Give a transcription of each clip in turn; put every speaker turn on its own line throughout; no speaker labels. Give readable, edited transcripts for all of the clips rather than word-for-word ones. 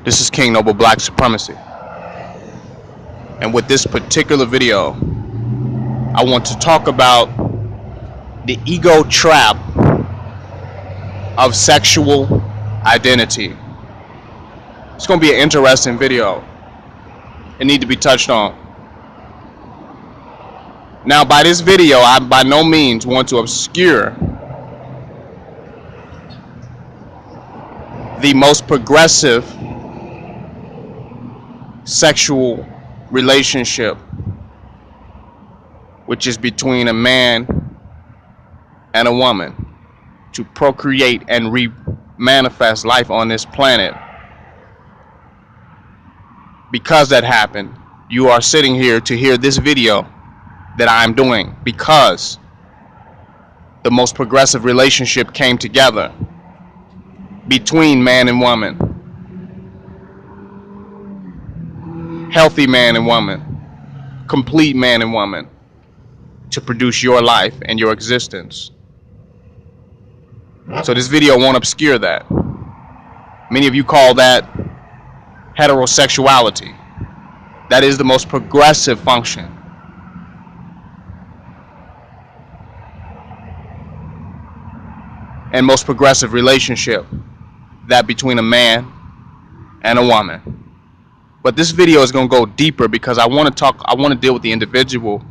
This is King Noble Black Supremacy, and with this particular video I want to talk about the ego trap of sexual identity. It's going to be an interesting video. It needs to be touched on. Now, by this video, I by no means want to obscure the most progressive sexual relationship, which is between a man and a woman to procreate and manifest life on this planet. Because that happened, you are sitting here to hear this video that I'm doing, because the most progressive relationship came together between man and woman. Healthy man and woman, complete man and woman, to produce your life and your existence. So this video won't obscure that. Many of you call that heterosexuality. That is the most progressive function. And most progressive relationship, that between a man and a woman. But this video is going to go deeper because I want to deal with the individual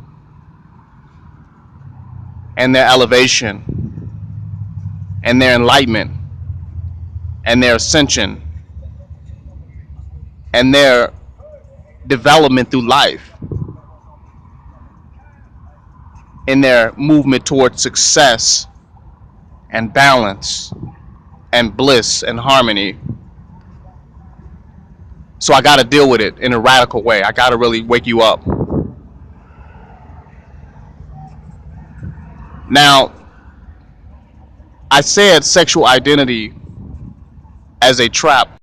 and their elevation and their enlightenment and their ascension and their development through life, in their movement towards success and balance and bliss and harmony. So I got to deal with it in a radical way. I got to really wake you up. Now, I said sexual identity as a trap,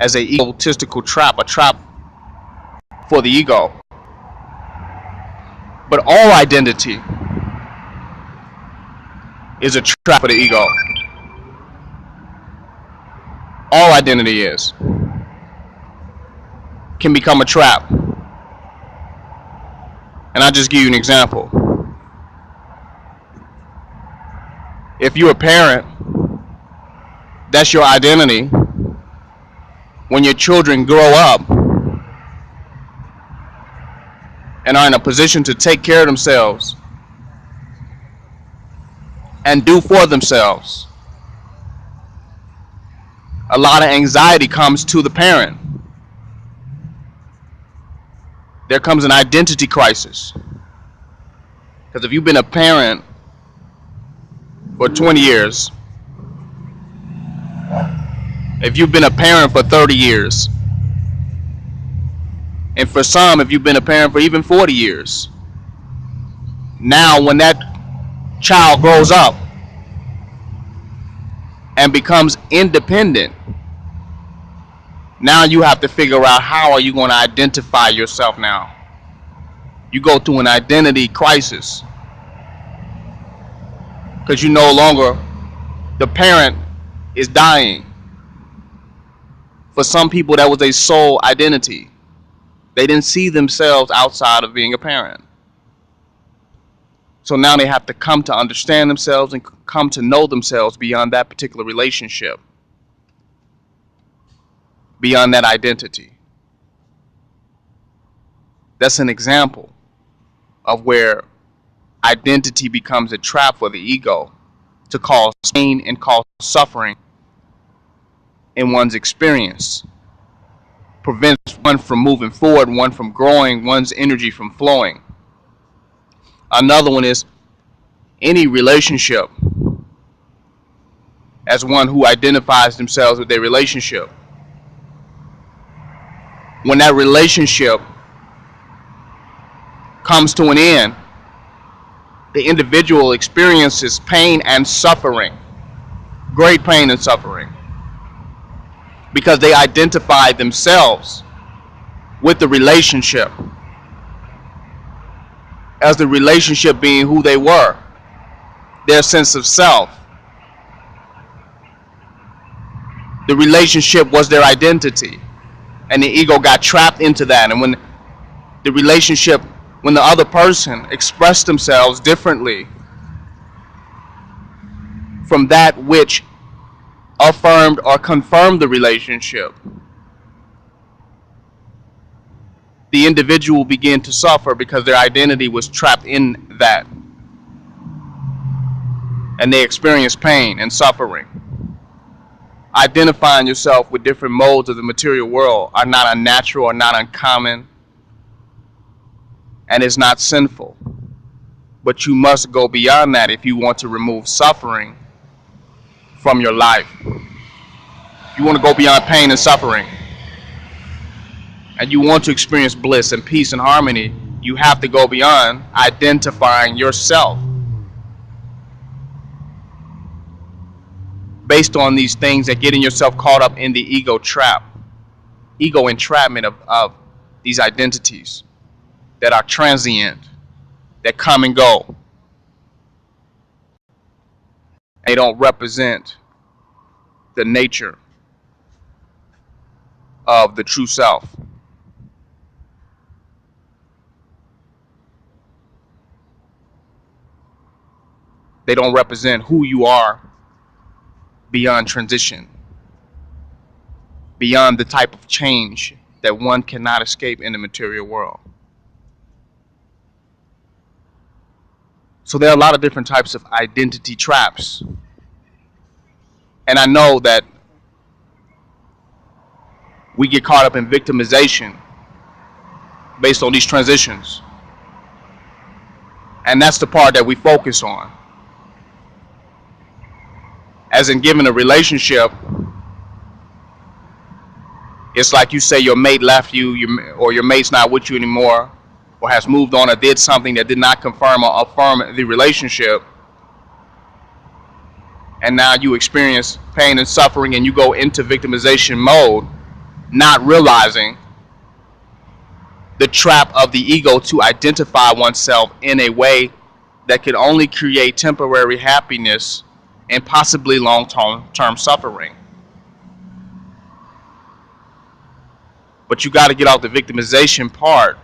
as a egotistical trap, a trap for the ego. But all identity is a trap for the ego. All identity can become a trap. And I'll just give you an example. If you're a parent, that's your identity. When your children grow up and are in a position to take care of themselves and do for themselves, a lot of anxiety comes to the parent. There comes an identity crisis. Because if you've been a parent for 20 years, if you've been a parent for 30 years, and for some, if you've been a parent for even 40 years, now when that child grows up and becomes independent, now you have to figure out how are you going to identify yourself now. You go through an identity crisis because you no longer, the parent is dying. For some people, that was a sole identity. They didn't see themselves outside of being a parent. So now they have to come to understand themselves and come to know themselves beyond that particular relationship, beyond that identity. That's an example of where identity becomes a trap for the ego to cause pain and cause suffering in one's experience. Prevents one from moving forward, one from growing, one's energy from flowing. Another one is any relationship, as one who identifies themselves with their relationship. When that relationship comes to an end, the individual experiences pain and suffering, great pain and suffering, because they identify themselves with the relationship as the relationship being who they were, their sense of self. The relationship was their identity, and the ego got trapped into that. And when the relationship, when the other person expressed themselves differently from that which affirmed or confirmed the relationship, the individual began to suffer because their identity was trapped in that. And they experienced pain and suffering. Identifying yourself with different modes of the material world are not unnatural or not uncommon, and it's not sinful. But you must go beyond that if you want to remove suffering from your life. You want to go beyond pain and suffering, and you want to experience bliss and peace and harmony, you have to go beyond identifying yourself based on these things and getting yourself caught up in the ego trap, ego entrapment of these identities that are transient, that come and go. They don't represent the nature of the true self. They don't represent who you are beyond transition, beyond the type of change that one cannot escape in the material world. So there are a lot of different types of identity traps. And I know that we get caught up in victimization based on these transitions. And that's the part that we focus on. As in, given a relationship, it's like you say your mate left you, or your mate's not with you anymore, or has moved on or did something that did not confirm or affirm the relationship, and now you experience pain and suffering and you go into victimization mode, not realizing the trap of the ego to identify oneself in a way that could only create temporary happiness and possibly long-term suffering. But you got to get out the victimization part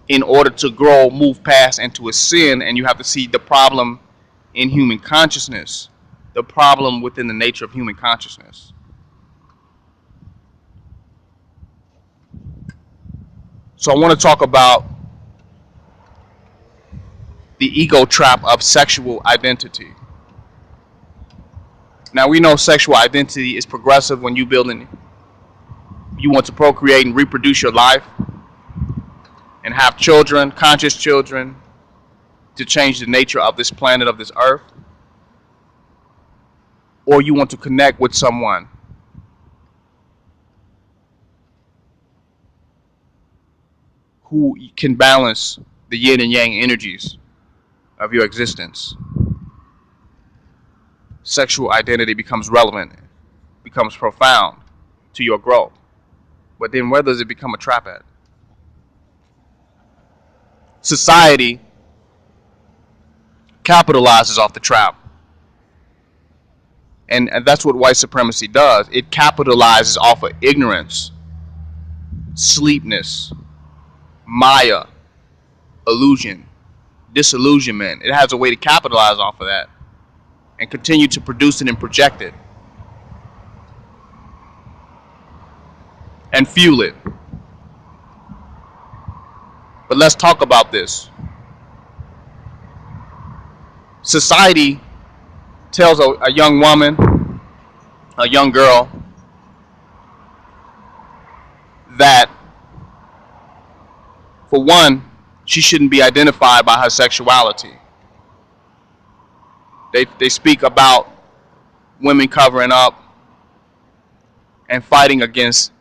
in order to grow, move past into a sin, and you have to see the problem in human consciousness, the problem within the nature of human consciousness. So I want to talk about the ego trap of sexual identity. Now we know sexual identity is progressive when you want to procreate and reproduce your life and have children, conscious children, to change the nature of this planet, of this earth. Or you want to connect with someone who can balance the yin and yang energies of your existence. Sexual identity becomes relevant, becomes profound to your growth. But then where does it become a trap at? Society capitalizes off the trap. And that's what white supremacy does. It capitalizes off of ignorance, sleepness, maya, illusion, disillusionment. It has a way to capitalize off of that and continue to produce it and project it and fuel it. But let's talk about this. Society tells a young woman, a young girl, that for one, she shouldn't be identified by her sexuality. They speak about women covering up and fighting against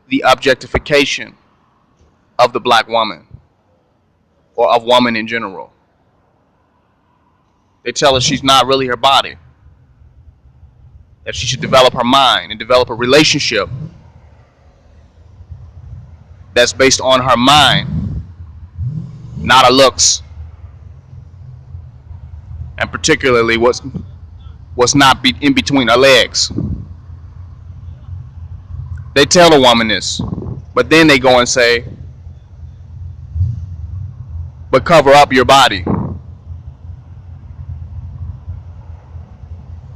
the objectification of the black woman or of woman in general. They tell her she's not really her body, that she should develop her mind and develop a relationship that's based on her mind, not her looks. And particularly what's what's not in between her legs. They tell the woman this, but then they go and say, but cover up your body,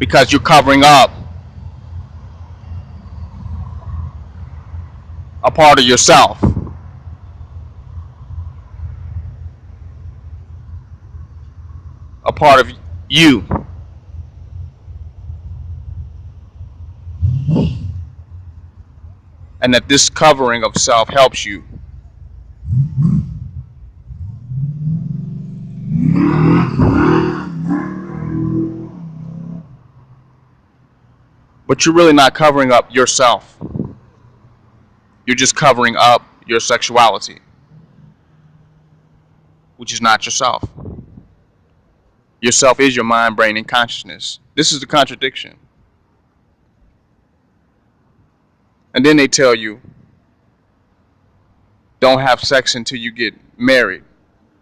because you're covering up a part of yourself. A part of you. And that this covering of self helps you. But you're really not covering up yourself. You're just covering up your sexuality, which is not yourself. Yourself is your mind, brain, and consciousness. This is the contradiction. And then they tell you, don't have sex until you get married.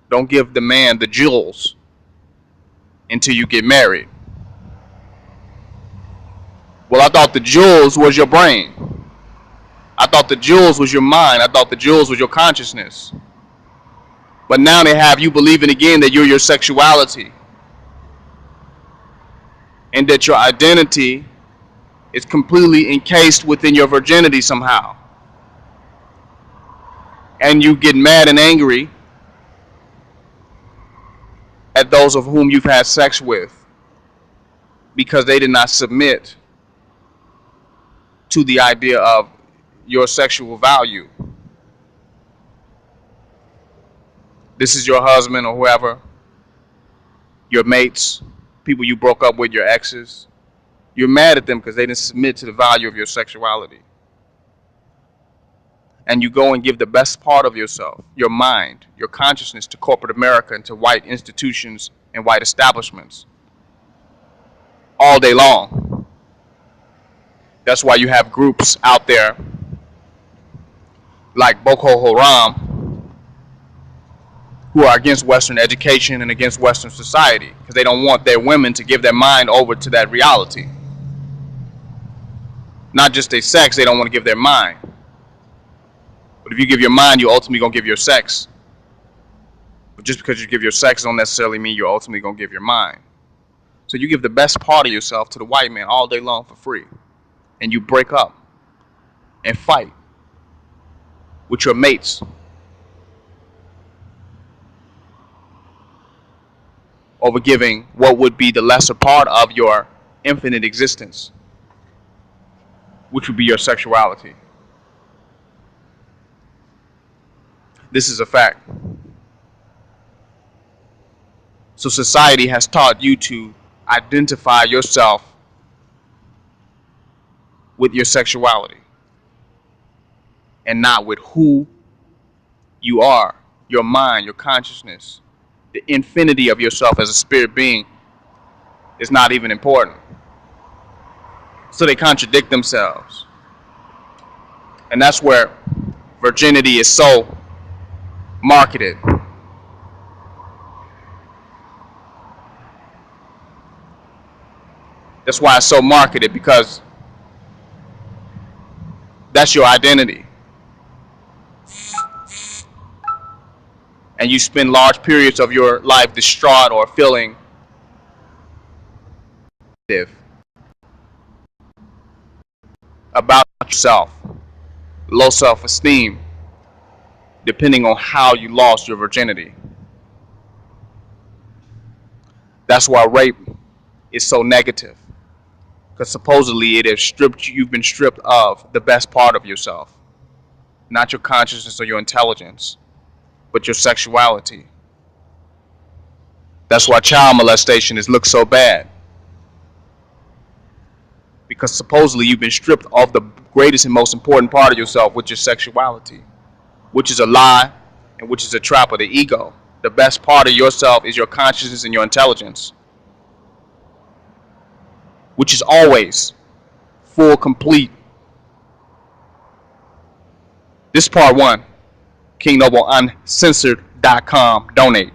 Don't give the man the jewels until you get married. Well, I thought the jewels was your brain. I thought the jewels was your mind. I thought the jewels was your consciousness. But now they have you believing again that you're your sexuality. And that your identity is completely encased within your virginity somehow. And you get mad and angry at those of whom you've had sex with because they did not submit to the idea of your sexual value. This is your husband or whoever, your mates, people you broke up with, your exes. You're mad at them because they didn't submit to the value of your sexuality. And you go and give the best part of yourself, your mind, your consciousness, to corporate America and to white institutions and white establishments all day long. That's why you have groups out there like Boko Haram who are against Western education and against Western society because they don't want their women to give their mind over to that reality. Not just their sex, they don't want to give their mind. But if you give your mind, you're ultimately going to give your sex. But just because you give your sex don't necessarily mean you're ultimately going to give your mind. So you give the best part of yourself to the white man all day long for free. And you break up and fight with your mates over giving what would be the lesser part of your infinite existence, which would be your sexuality. This is a fact. So society has taught you to identify yourself with your sexuality and not with who you are, your mind, your consciousness. The infinity of yourself as a spirit being is not even important. So they contradict themselves. And that's where virginity is so marketed. That's why it's so marketed, because that's your identity. And you spend large periods of your life distraught or feeling about yourself, low self-esteem, depending on how you lost your virginity. That's why rape is so negative, because supposedly it has stripped you, you've been stripped of the best part of yourself, not your consciousness or your intelligence, but your sexuality. That's why child molestation is looked so bad, because supposedly you've been stripped of the greatest and most important part of yourself, which is sexuality, which is a lie and which is a trap of the ego. The best part of yourself is your consciousness and your intelligence, which is always full, complete. This part one. KingNoble Uncensored.com. Donate.